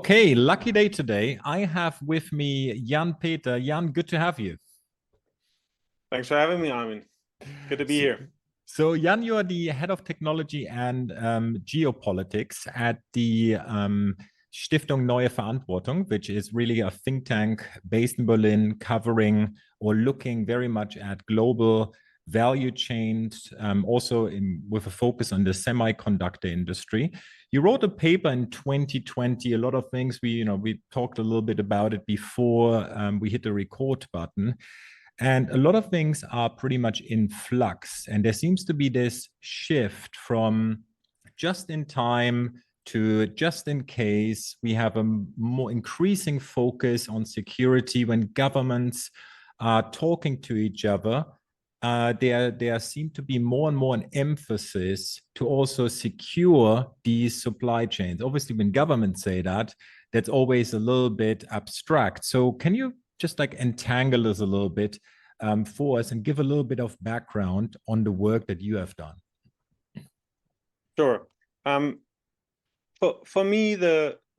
Okay, lucky day today. I have with me Jan Peter. Jan, good to have you. Thanks for having me, Armin. Good to be So, here. Jan, you are the head of technology and geopolitics at the Stiftung Neue Verantwortung, which is really a think tank based in Berlin, covering or looking very much at global value chains, with a focus on the semiconductor industry. You wrote a paper in 2020. A lot of things we talked a little bit about it before we hit the record button. And a lot of things are pretty much in flux. And there seems to be this shift from just in time to just in case. We have a more increasing focus on security when governments are talking to each other. There seem to be more and more an emphasis to also secure these supply chains. Obviously, when governments say that, that's always a little bit abstract. So can you just like entangle us a little bit for us and give a little bit of background on the work that you have done? Sure. For me,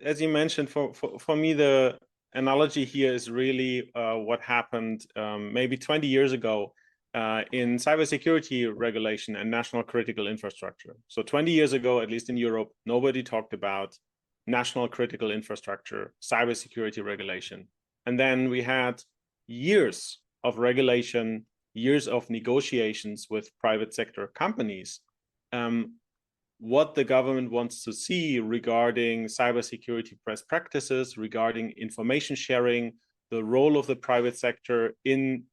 as you mentioned, for me, the analogy here is really what happened maybe 20 years ago in cybersecurity regulation and national critical infrastructure. So 20 years ago, at least in Europe, nobody talked about national critical infrastructure, cybersecurity regulation. And then we had years of regulation, years of negotiations with private sector companies, what the government wants to see regarding cybersecurity best practices, regarding information sharing, the role of the private sector in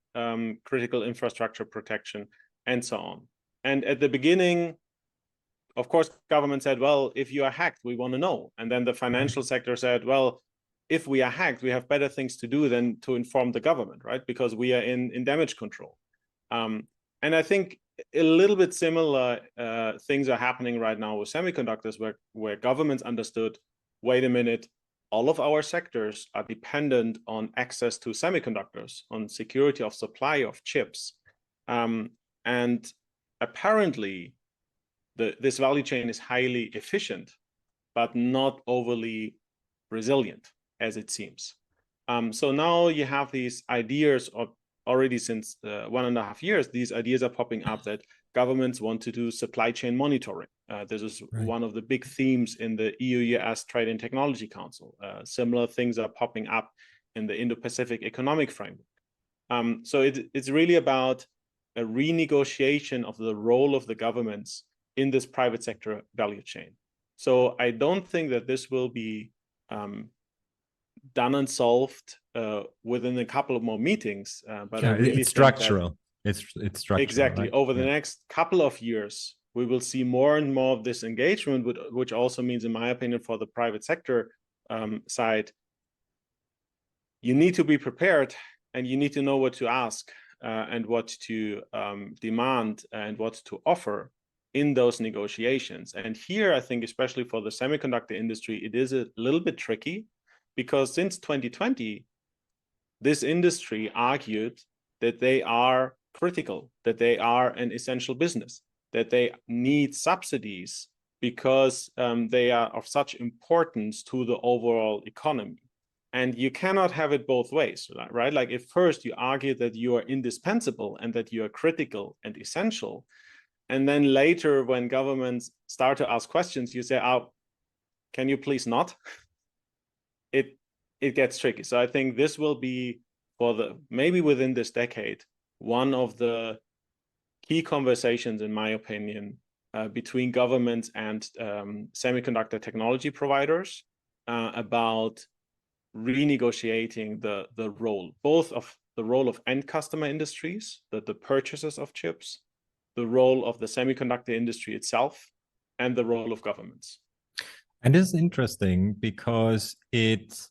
critical infrastructure protection, and so on. And at the beginning, of course, government said, well, if you are hacked, we want to know. And then the financial sector said, well, if we are hacked, we have better things to do than to inform the government, right? Because we are in damage control. And I think a little bit similar things are happening right now with semiconductors, where governments understood, wait a minute, all of our sectors are dependent on access to semiconductors, on security of supply of chips. And apparently, this value chain is highly efficient, but not overly resilient, as it seems. So now you have these ideas already since 1.5 years. These ideas are popping up that governments want to do supply chain monitoring. This is one of the big themes in the EU-US Trade and Technology Council. Similar things are popping up in the Indo-Pacific Economic Framework. So it's really about a renegotiation of the role of the governments in this private sector value chain. So I don't think that this will be done and solved within a couple of more meetings, but I really it's structural. It's structural. Exactly. Right? Over the next couple of years, we will see more and more of this engagement, which also means, in my opinion, for the private sector side, you need to be prepared and you need to know what to ask and what to demand and what to offer in those negotiations. And here, I think, especially for the semiconductor industry, it is a little bit tricky, because since 2020, this industry argued that they are critical, that they are an essential business, that they need subsidies because they are of such importance to the overall economy. And you cannot have it both ways, right? Like, if first you argue that you are indispensable and that you are critical and essential, and then later when governments start to ask questions, you say, oh, can you please not? It gets tricky. So I think this will be, maybe within this decade, one of the key conversations, in my opinion, between governments and semiconductor technology providers about renegotiating the role, both of the role of end customer industries, the purchasers of chips, the role of the semiconductor industry itself, and the role of governments. And this is interesting because it's,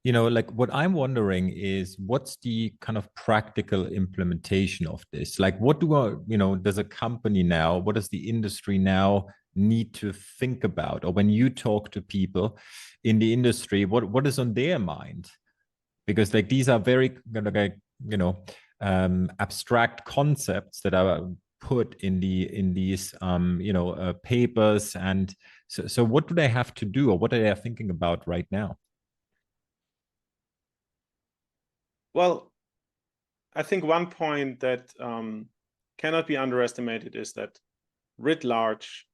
like, what I'm wondering is, what's the kind of practical implementation of this? Like, what does a company now, what does the industry now need to think about? Or when you talk to people in the industry, what is on their mind? Because like these are very abstract concepts that are put in these papers. And so what do they have to do, or what are they thinking about right now? Well, I think one point that cannot be underestimated is that writ large,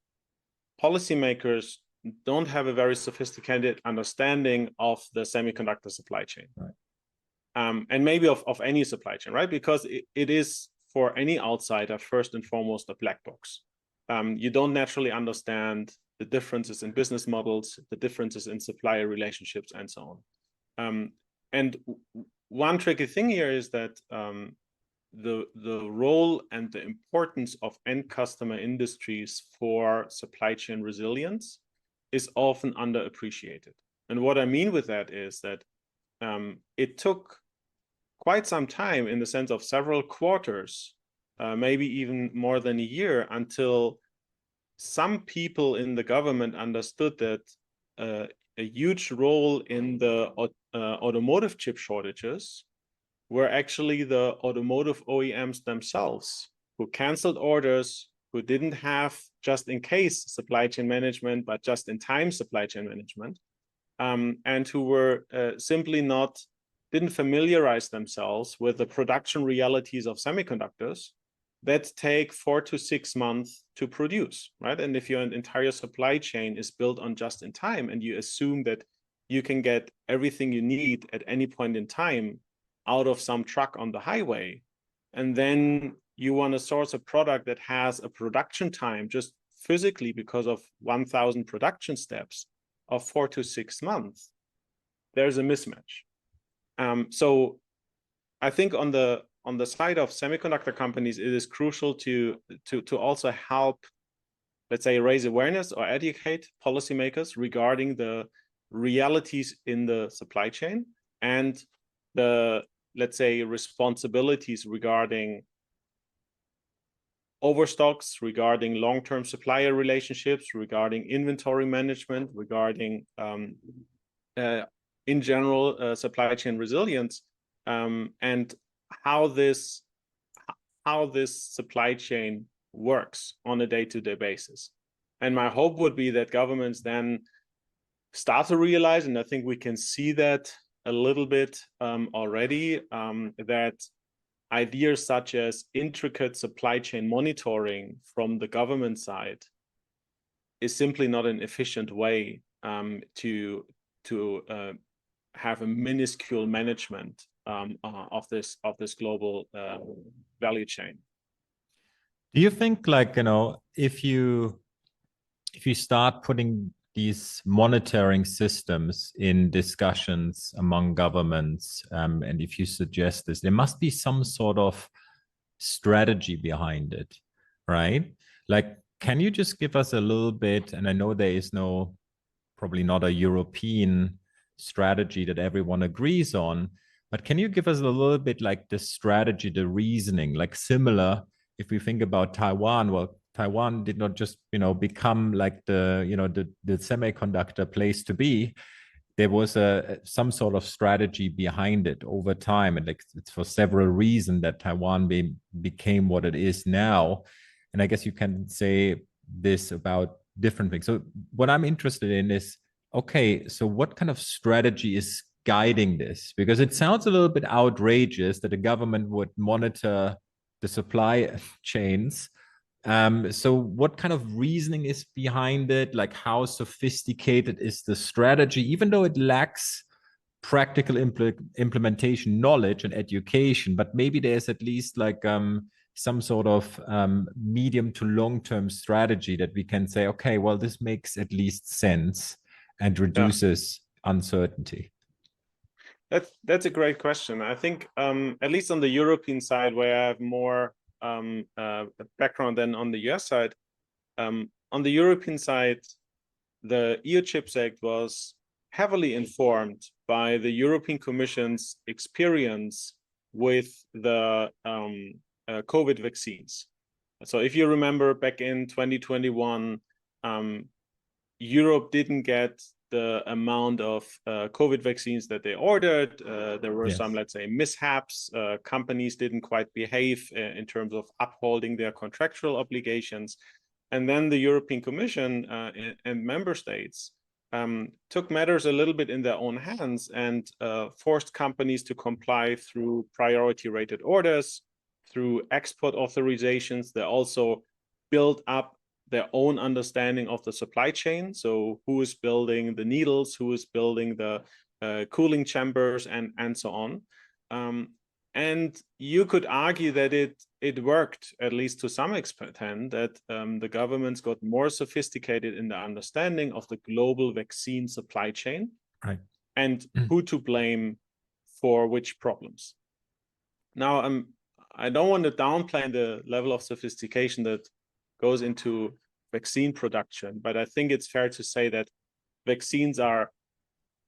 policymakers don't have a very sophisticated understanding of the semiconductor supply chain. Right. And maybe of any supply chain, right? Because it is, for any outsider, first and foremost, a black box. You don't naturally understand the differences in business models, the differences in supplier relationships, and so on. And one tricky thing here is that the role and the importance of end customer industries for supply chain resilience is often underappreciated. And what I mean with that is that it took quite some time, in the sense of several quarters, maybe even more than a year, until some people in the government understood that a huge role in the automotive chip shortages were actually the automotive OEMs themselves, who canceled orders, who didn't have just-in-case supply chain management, but just-in-time supply chain management, and who were simply didn't familiarize themselves with the production realities of semiconductors that take 4 to 6 months to produce, right? And if your entire supply chain is built on just-in-time, and you assume that you can get everything you need at any point in time out of some truck on the highway, and then you want to source a product that has a production time, just physically because of 1,000 production steps, of 4 to 6 months, there's a mismatch. So I think on the side of semiconductor companies, it is crucial to also help, let's say, raise awareness or educate policymakers regarding the realities in the supply chain and the, let's say, responsibilities regarding overstocks, regarding long-term supplier relationships, regarding inventory management, regarding in general supply chain resilience, and how this supply chain works on a day-to-day basis. And my hope would be that governments then start to realize, and I think we can see that a little bit already, that ideas such as intricate supply chain monitoring from the government side is simply not an efficient way to have a minuscule management of this global value chain. Do you think, like, if you start putting these monitoring systems in discussions among governments, and if you suggest this, there must be some sort of strategy behind it, right? Like, can you just give us a little bit, and I know there is probably not a European strategy that everyone agrees on, but can you give us a little bit like the strategy, the reasoning, like similar, if we think about Taiwan? Well, Taiwan did not just, become like the semiconductor place to be. There was some sort of strategy behind it over time, and like it's for several reasons that Taiwan became what it is now. And I guess you can say this about different things. So what I'm interested in is, okay, so what kind of strategy is guiding this? Because it sounds a little bit outrageous that the government would monitor the supply chains. So what kind of reasoning is behind it? Like, how sophisticated is the strategy, even though it lacks practical implementation knowledge and education, but maybe there's at least like some sort of medium to long-term strategy that we can say, okay, well, this makes at least sense and reduces uncertainty. That's a great question. I think at least on the European side, where I have more background than on the US side, on the European side, the EU Chips Act was heavily informed by the European Commission's experience with the COVID vaccines. So if you remember back in 2021, Europe didn't get the amount of COVID vaccines that they ordered. There were some, let's say, mishaps. Companies didn't quite behave in terms of upholding their contractual obligations. And then the European Commission and member states took matters a little bit in their own hands and forced companies to comply through priority rated orders, through export authorizations. They also built up their own understanding of the supply chain. So who is building the needles, who is building the cooling chambers, and so on. And you could argue that it worked, at least to some extent, that the governments got more sophisticated in the understanding of the global vaccine supply chain, right, and who to blame for which problems. Now, I don't want to downplay the level of sophistication that goes into vaccine production, but I think it's fair to say that vaccines are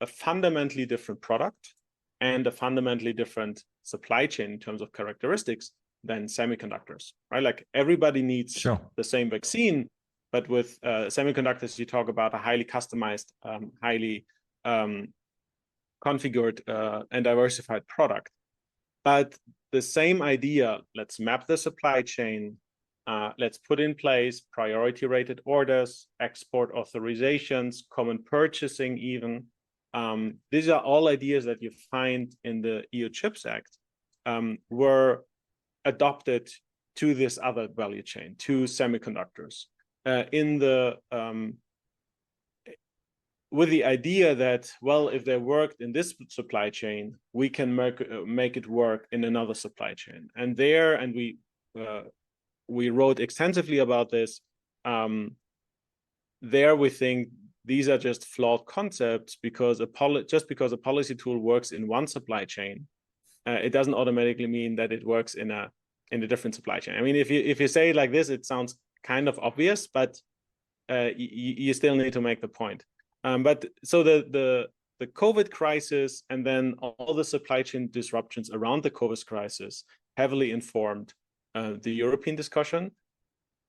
a fundamentally different product and a fundamentally different supply chain in terms of characteristics than semiconductors, right? Like everybody needs the same vaccine, but with semiconductors, you talk about a highly customized, highly configured and diversified product. But the same idea, let's map the supply chain, let's put in place priority rated orders, export authorizations, common purchasing even. These are all ideas that you find in the EU Chips Act, were adopted to this other value chain, to semiconductors, with the idea that, well, if they worked in this supply chain, we can make it work in another supply chain. And we wrote extensively about this. There we think these are just flawed concepts, because just because a policy tool works in one supply chain, it doesn't automatically mean that it works in a different supply chain. I mean, if you say it like this, it sounds kind of obvious, but you still need to make the point. But so the COVID crisis and then all the supply chain disruptions around the COVID crisis heavily informed the European discussion.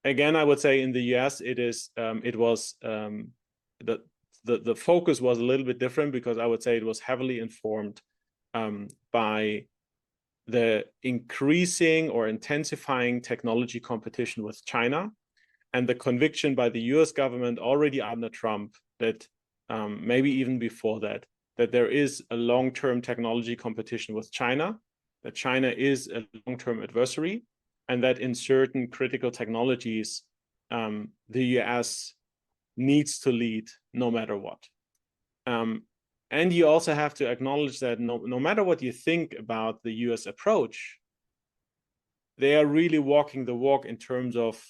Again, I would say in the US, the focus was a little bit different, because I would say it was heavily informed by the increasing or intensifying technology competition with China, and the conviction by the US government already under Trump that maybe even before that there is a long-term technology competition with China, that China is a long-term adversary, and that in certain critical technologies, the US needs to lead no matter what. And you also have to acknowledge that no matter what you think about the US approach, they are really walking the walk in terms of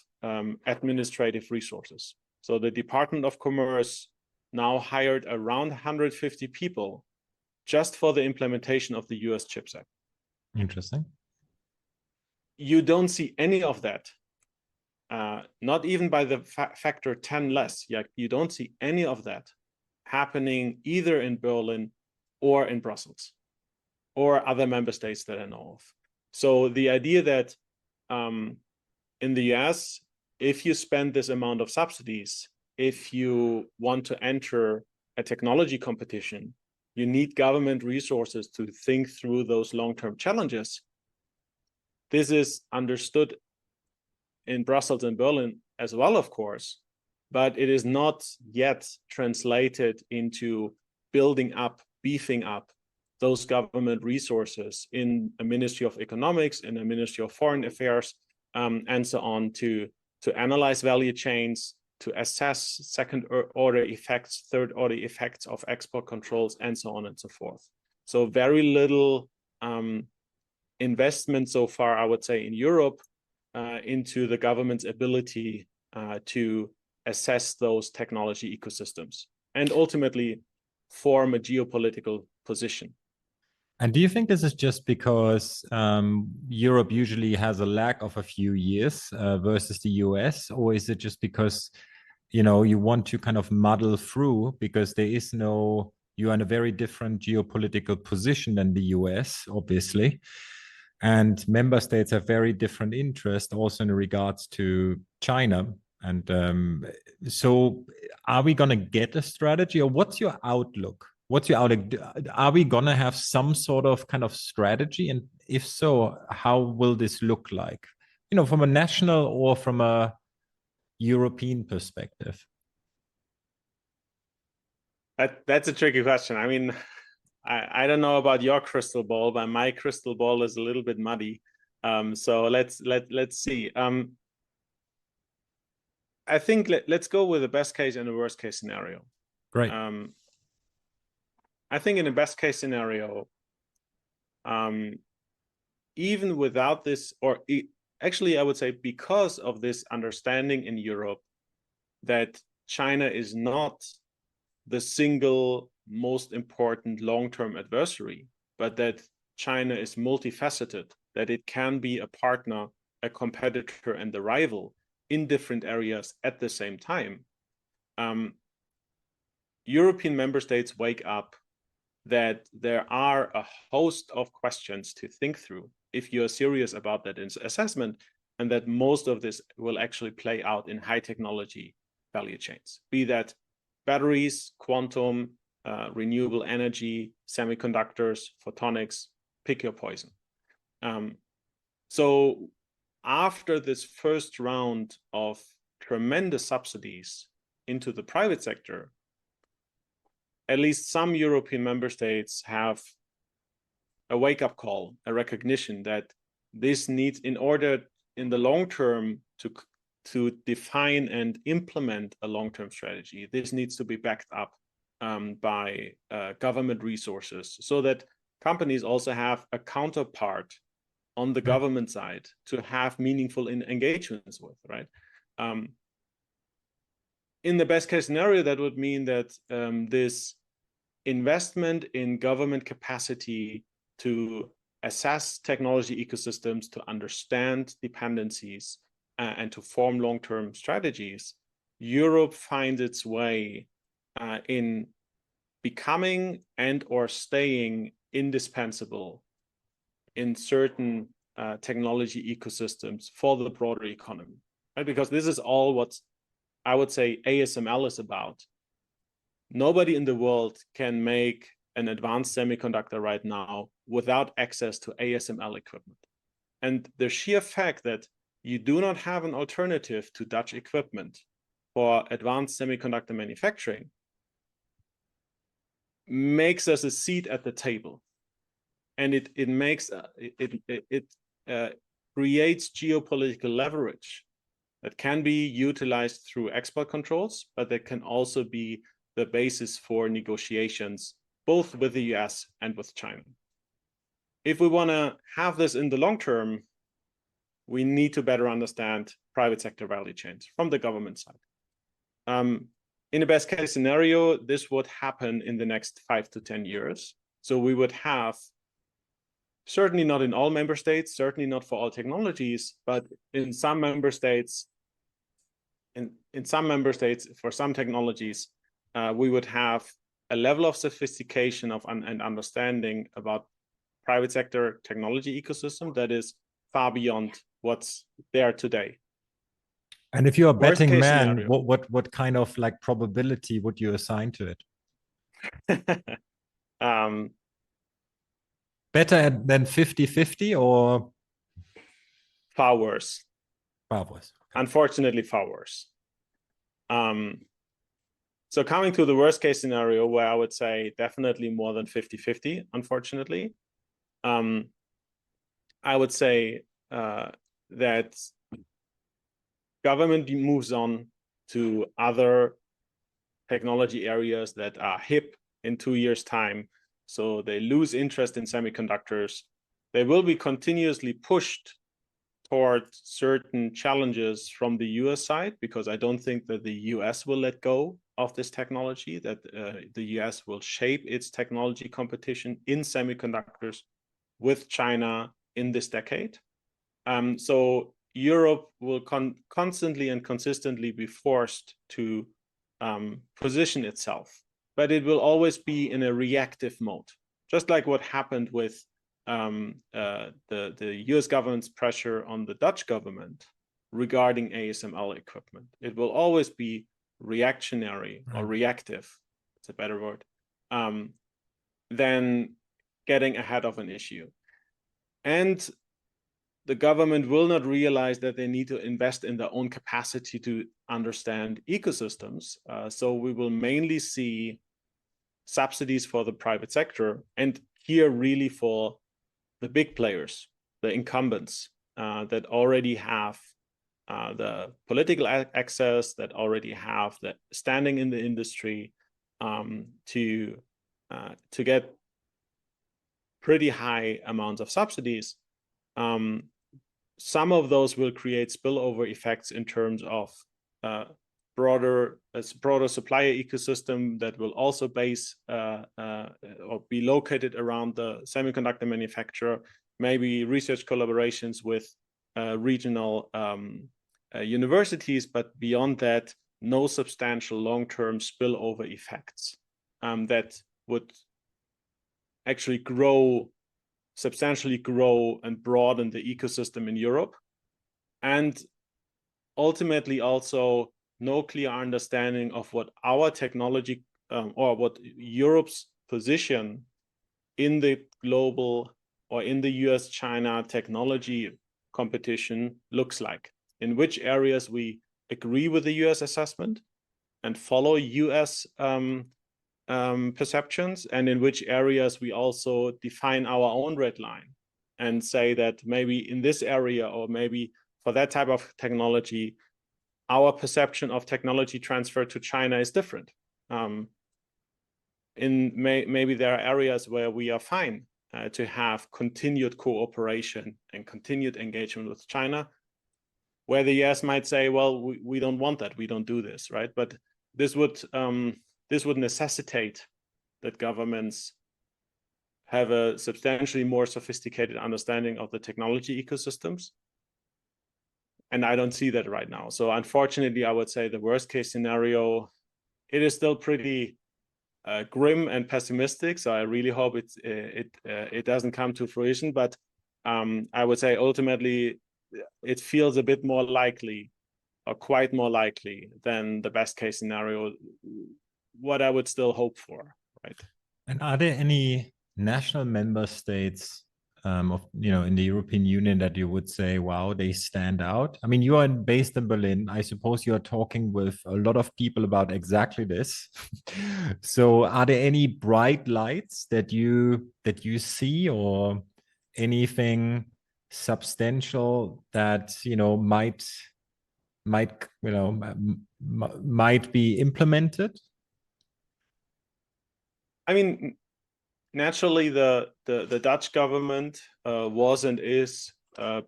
administrative resources. So the Department of Commerce now hired around 150 people just for the implementation of the US Chips Act. Interesting. You don't see any of that, not even by the factor 10 less. You don't see any of that happening either in Berlin or in Brussels or other member states that I know of. So the idea that in the US, if you spend this amount of subsidies, if you want to enter a technology competition, you need government resources to think through those long-term challenges. This is understood in Brussels and Berlin as well, of course, but it is not yet translated into building up, beefing up those government resources in a Ministry of Economics, in a Ministry of Foreign Affairs, and so on, to analyze value chains, to assess second-order effects, third-order effects of export controls, and so on and so forth. So very little investment so far, I would say, in Europe into the government's ability to assess those technology ecosystems and ultimately form a geopolitical position. And do you think this is just because Europe usually has a lag of a few years versus the US, or is it just because, you know, you want to kind of muddle through because there is no, you are in a very different geopolitical position than the US, obviously, and member states have very different interests also in regards to China. And so are we going to get a strategy, or what's your outlook? What's your outlook? Are we going to have some sort of kind of strategy? And if so, how will this look like? You know, from a national or from a European perspective? That's a tricky question. I mean, I don't know about your crystal ball, but my crystal ball is a little bit muddy. So let's see. I think let's go with the best case and the worst case scenario. Great. I think in the best case scenario, even without this, or actually, I would say because of this understanding in Europe that China is not the single most important long-term adversary, but that China is multifaceted, that it can be a partner, a competitor, and a rival in different areas at the same time. European member states wake up that there are a host of questions to think through if you're serious about that assessment, and that most of this will actually play out in high technology value chains, be that batteries, quantum, renewable energy, semiconductors, photonics, pick your poison. So after this first round of tremendous subsidies into the private sector, at least some European member states have a wake-up call, a recognition that this needs, in order in the long term to define and implement a long-term strategy, this needs to be backed up by government resources, so that companies also have a counterpart on the government side to have meaningful engagements with, right? In the best case scenario, that would mean that this investment in government capacity to assess technology ecosystems, to understand dependencies, and to form long-term strategies, Europe finds its way in becoming and or staying indispensable in certain technology ecosystems for the broader economy, right? Because this is all what I would say ASML is about. Nobody in the world can make an advanced semiconductor right now without access to ASML equipment. And the sheer fact that you do not have an alternative to Dutch equipment for advanced semiconductor manufacturing makes us a seat at the table. And it creates geopolitical leverage that can be utilized through export controls, but that can also be the basis for negotiations, both with the US and with China. If we want to have this in the long term, we need to better understand private sector value chains from the government side. In the best case scenario, this would happen in the next 5 to 10 years. So we would have, certainly not in all member states, certainly not for all technologies, but in some member states, for some technologies, we would have a level of sophistication and understanding about private sector technology ecosystem that is far beyond what's there today. And if you're a betting man, what kind of like probability would you assign to it? Better than 50-50 or? Far worse. Far worse. Okay. Unfortunately, far worse. So coming to the worst case scenario, where I would say definitely more than 50-50, unfortunately, I would say that government moves on to other technology areas that are hip in 2 years' time. So they lose interest in semiconductors. They will be continuously pushed toward certain challenges from the US side, because I don't think that the US will let go of this technology, that the US will shape its technology competition in semiconductors with China in this decade. So Europe will constantly and consistently be forced to position itself, but it will always be in a reactive mode, just like what happened with the US government's pressure on the Dutch government regarding ASML equipment. It will always be reactionary or reactive, it's a better word, than getting ahead of an issue. And the government will not realize that they need to invest in their own capacity to understand ecosystems. So we will mainly see subsidies for the private sector, and here really for the big players, the incumbents that already have the political access, that already have the standing in the industry to get pretty high amounts of subsidies. Some of those will create spillover effects in terms of broader supplier ecosystem that will also base or be located around the semiconductor manufacturer, maybe research collaborations with regional universities, but beyond that, no substantial long-term spillover effects that would actually substantially grow and broaden the ecosystem in Europe. And ultimately also no clear understanding of what our technology or what Europe's position in the global or in the US-China technology competition looks like, in which areas we agree with the US assessment and follow US perceptions, and in which areas we also define our own red line and say that maybe in this area, or maybe for that type of technology, our perception of technology transfer to China is different. Maybe there are areas where we are fine to have continued cooperation and continued engagement with China, where the US might say, well, we don't want that, we don't do this, right? But this would necessitate that governments have a substantially more sophisticated understanding of the technology ecosystems. And I don't see that right now. So unfortunately, I would say the worst case scenario, it is still pretty grim and pessimistic. So I really hope it doesn't come to fruition. But I would say ultimately, it feels a bit more likely, or quite more likely, than the best case scenario, what I would still hope for, right? And are there any national member states in the European Union that you would say, wow, they stand out? I mean, you are based in Berlin. I suppose you are talking with a lot of people about exactly this. So are there any bright lights that you see, or anything substantial that might be implemented? I mean, naturally, the Dutch government was and is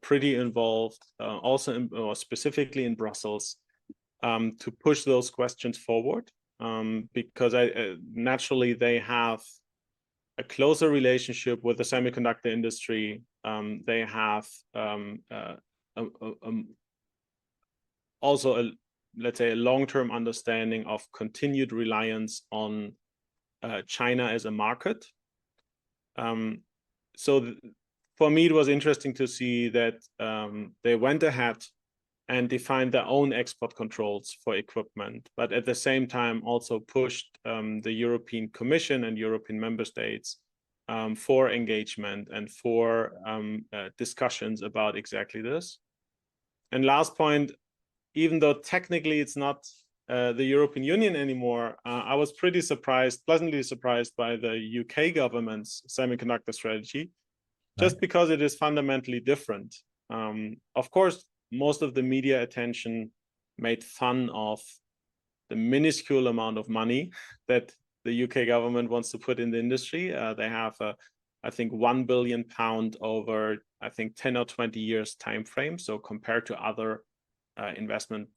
pretty involved, also specifically in Brussels, to push those questions forward, because naturally they have a closer relationship with the semiconductor industry. They have also let's say a long-term understanding of continued reliance on China as a market. So for me, it was interesting to see that they went ahead and defined their own export controls for equipment, but at the same time also pushed the European Commission and European member states for engagement and for discussions about exactly this. And last point, even though technically it's not the European Union anymore, I was pretty pleasantly surprised by the UK government's semiconductor strategy, just because it is fundamentally different. Of course, most of the media attention made fun of the minuscule amount of money that the UK government wants to put in the industry. They have, I think, £1 billion over, I think, 10 or 20 years time frame. So compared to other investment,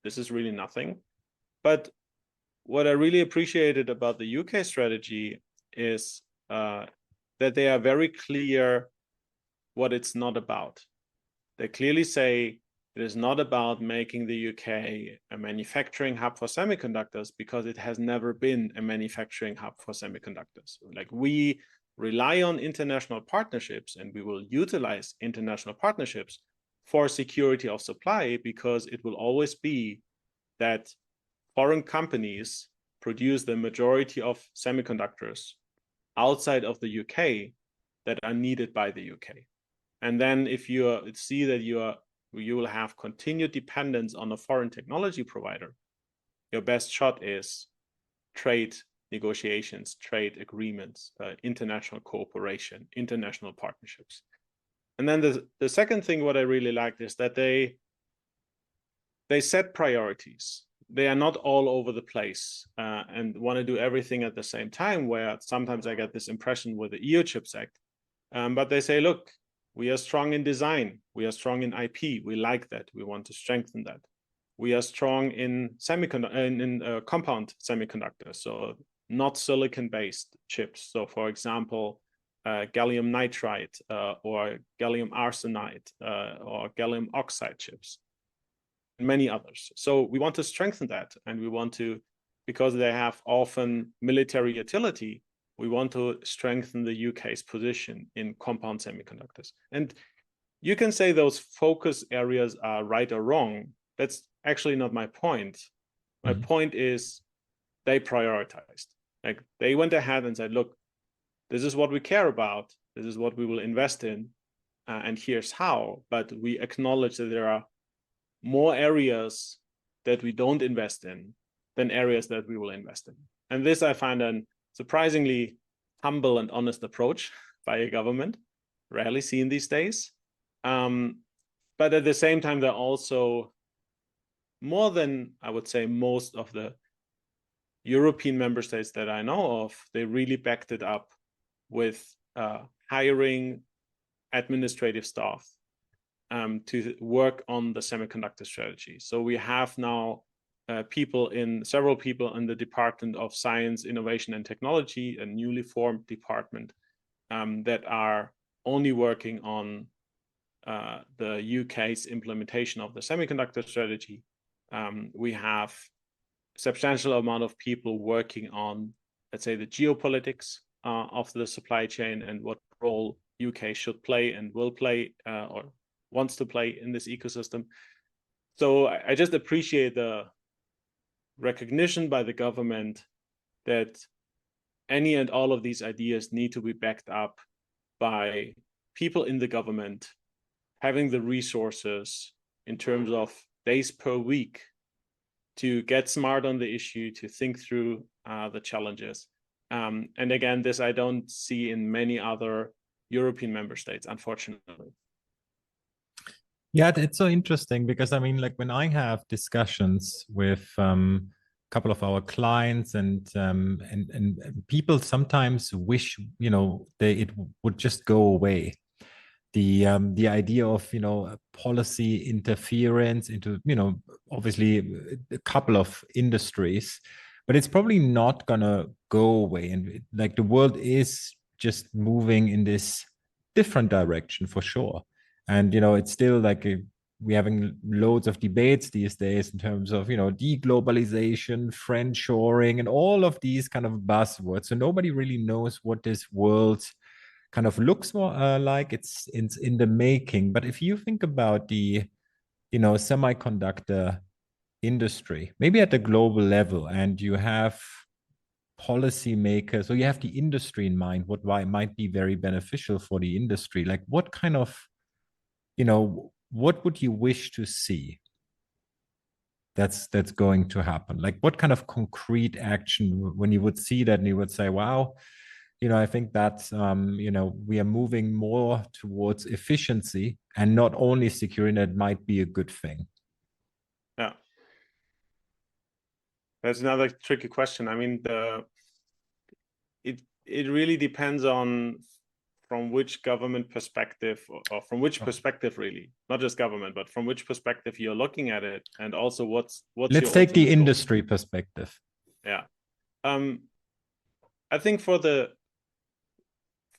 this is really nothing. But what I really appreciated about the UK strategy is that they are very clear what it's not about. They clearly say it is not about making the UK a manufacturing hub for semiconductors, because it has never been a manufacturing hub for semiconductors. Like, we rely on international partnerships, and we will utilize international partnerships for security of supply, because it will always be that foreign companies produce the majority of semiconductors outside of the UK that are needed by the UK. And then if you see that you will have continued dependence on a foreign technology provider, your best shot is trade negotiations, trade agreements, international cooperation, international partnerships. And then the second thing what I really liked is that they set priorities. They are not all over the place and want to do everything at the same time, where sometimes I get this impression with the EU Chips Act. But they say, look, we are strong in design. We are strong in IP. We like that. We want to strengthen that. We are strong in compound semiconductors, so not silicon-based chips. So, for example, gallium nitride or gallium arsenide or gallium oxide chips, and many others. So we want to strengthen that, and we want to, because they have often military utility, we want to strengthen the UK's position in compound semiconductors. And you can say those focus areas are right or wrong. That's actually not my point. My point is they prioritized. Like, they went ahead and said, look, this is what we care about. This is what we will invest in. And here's how. But we acknowledge that there are more areas that we don't invest in than areas that we will invest in. And this I find a surprisingly humble and honest approach by a government, rarely seen these days. But at the same time, they're also, more than I would say most of the European member states that I know of, they really backed it up with hiring administrative staff to work on the semiconductor strategy. So we have now several people in the Department of Science, Innovation and Technology, a newly formed department that are only working on the UK's implementation of the semiconductor strategy. We have a substantial amount of people working on, let's say, the geopolitics of the supply chain and what role UK should play and will play or wants to play in this ecosystem. So I just appreciate the recognition by the government that any and all of these ideas need to be backed up by people in the government having the resources in terms of days per week to get smart on the issue, to think through the challenges. And again, this I don't see in many other European member states, unfortunately. Yeah, it's so interesting because I mean, like when I have discussions with a couple of our clients and people sometimes wish, you know, it would just go away. The idea of, you know, policy interference into, you know, obviously a couple of industries, but it's probably not gonna go away. And like the world is just moving in this different direction for sure. And, you know, it's still like we're having loads of debates these days in terms of, you know, deglobalization, friendshoring, and all of these kind of buzzwords. So nobody really knows what this world kind of looks more like. It's in the making. But if you think about the, you know, semiconductor industry, maybe at the global level, and you have policymakers, so you have the industry in mind, what might be very beneficial for the industry, like what kind of, you know, what would you wish to see that's going to happen? Like what kind of concrete action when you would see that and you would say, wow, you know, I think that, you know, we are moving more towards efficiency and not only securing that might be a good thing. Yeah. That's another tricky question. I mean, it really depends on from which government perspective or from which perspective, really, not just government, but from which perspective you're looking at it, and also what's let's take the industry goal. Perspective. Yeah. I think for the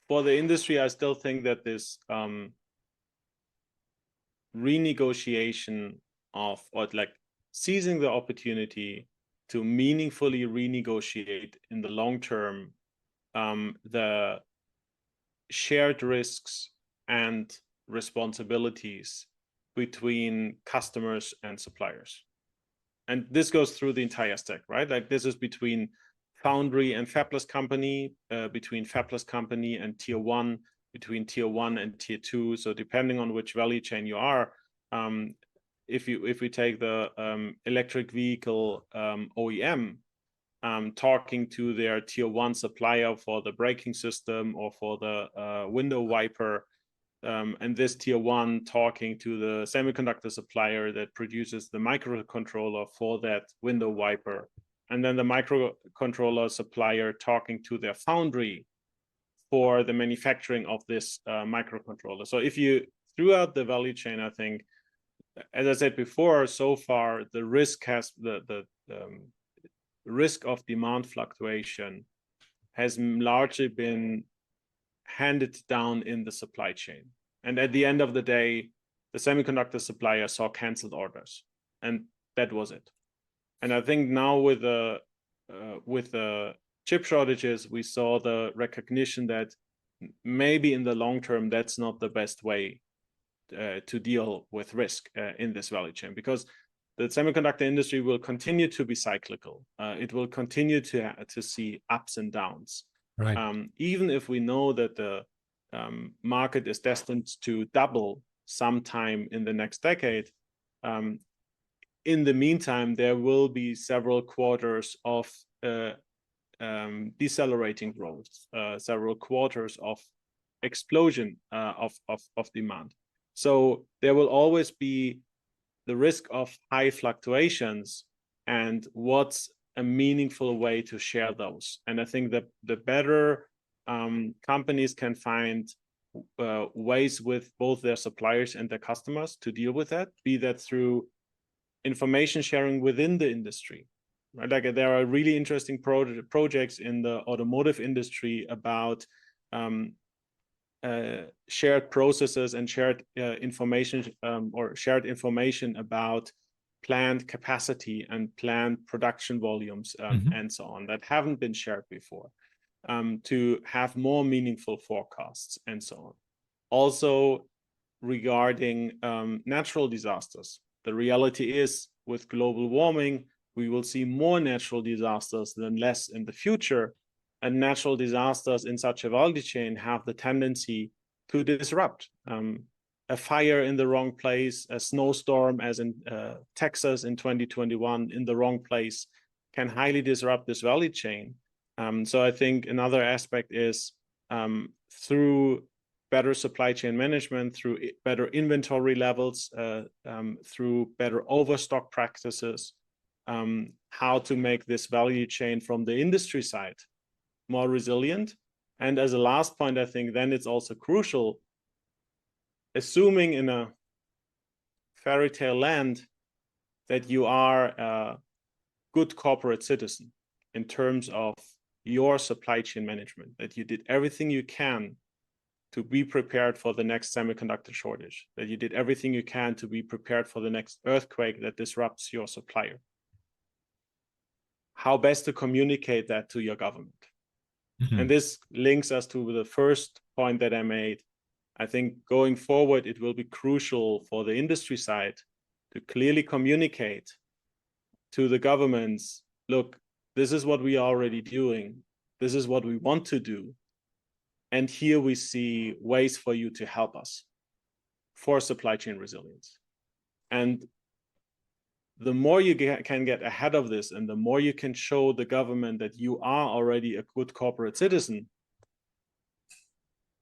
industry, I still think that this renegotiation of, or like seizing the opportunity to meaningfully renegotiate in the long term the shared risks and responsibilities between customers and suppliers. And this goes through the entire stack, right? Like this is between foundry and fabless company, between fabless company and tier one, between tier one and tier two. So depending on which value chain you are, if we take the electric vehicle OEM, talking to their tier one supplier for the braking system or for the window wiper, and this tier one talking to the semiconductor supplier that produces the microcontroller for that window wiper, and then the microcontroller supplier talking to their foundry for the manufacturing of this microcontroller. So if you, throughout the value chain, I think, as I said before, so far the risk has the risk of demand fluctuation has largely been handed down in the supply chain. And at the end of the day, the semiconductor supplier saw canceled orders, and that was it. And I think now with the chip shortages, we saw the recognition that maybe in the long term, that's not the best way to deal with risk in this value chain, because the semiconductor industry will continue to be cyclical. It will continue to see ups and downs. Right. Even if we know that the market is destined to double sometime in the next decade, in the meantime, there will be several quarters of decelerating growth, several quarters of explosion of demand. So there will always be the risk of high fluctuations, and what's a meaningful way to share those. And I think that the better companies can find ways with both their suppliers and their customers to deal with that, be that through information sharing within the industry. Right? Like there are really interesting projects in the automotive industry about shared processes and shared information or shared information about planned capacity and planned production volumes and so on that haven't been shared before, to have more meaningful forecasts and so on. Also regarding natural disasters, the reality is with global warming, we will see more natural disasters than less in the future. And natural disasters in such a value chain have the tendency to disrupt. A fire in the wrong place, a snowstorm as in Texas in 2021 in the wrong place can highly disrupt this value chain. So I think another aspect is through better supply chain management, through better inventory levels, through better overstock practices, how to make this value chain from the industry side more resilient. And as a last point, I think then it's also crucial, assuming in a fairy tale land that you are a good corporate citizen in terms of your supply chain management, that you did everything you can to be prepared for the next semiconductor shortage, that you did everything you can to be prepared for the next earthquake that disrupts your supplier. How best to communicate that to your government? And this links us to the first point that I made. I think going forward, it will be crucial for the industry side to clearly communicate to the governments, look, this is what we are already doing. This is what we want to do. And here we see ways for you to help us for supply chain resilience. And the more you can get ahead of this and the more you can show the government that you are already a good corporate citizen,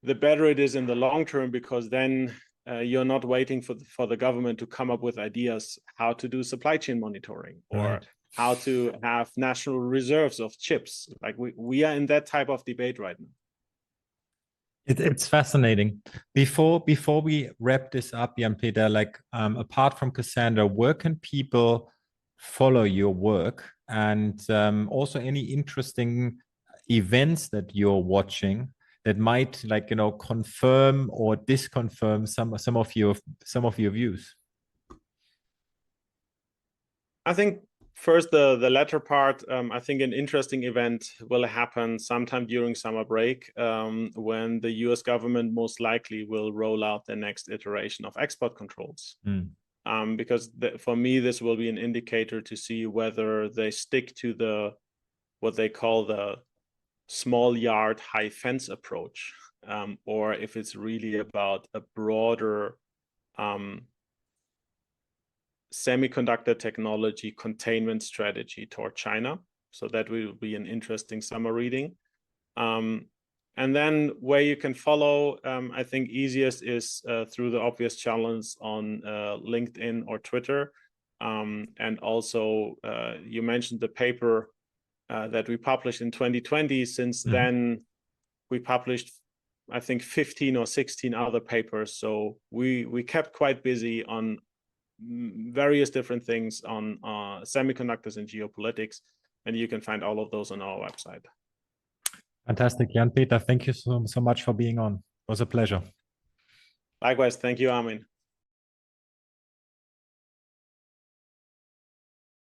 the better it is in the long term, because then you're not waiting for the government to come up with ideas how to do supply chain monitoring or how to have national reserves of chips. Like we are in that type of debate right now. It's fascinating. Before we wrap this up, Jan-Peter, like apart from Cassandra, where can people follow your work, and also any interesting events that you're watching that might, like, confirm or disconfirm some of your views? I think first, the latter part, I think an interesting event will happen sometime during summer break, when the US government most likely will roll out the next iteration of export controls. Because for me, this will be an indicator to see whether they stick to what they call the small yard, high fence approach, or if it's really about a broader semiconductor technology containment strategy toward China. So that will be an interesting summer reading. And then where you can follow, I think easiest is through the obvious channels on LinkedIn or Twitter. And also, you mentioned the paper that we published in 2020. Since then, we published, I think, 15 or 16 other papers. So we kept quite busy on various different things on semiconductors and geopolitics. And you can find all of those on our website. Fantastic. Jan Peter, thank you so much for being on. It was a pleasure. Likewise. Thank you, Armin.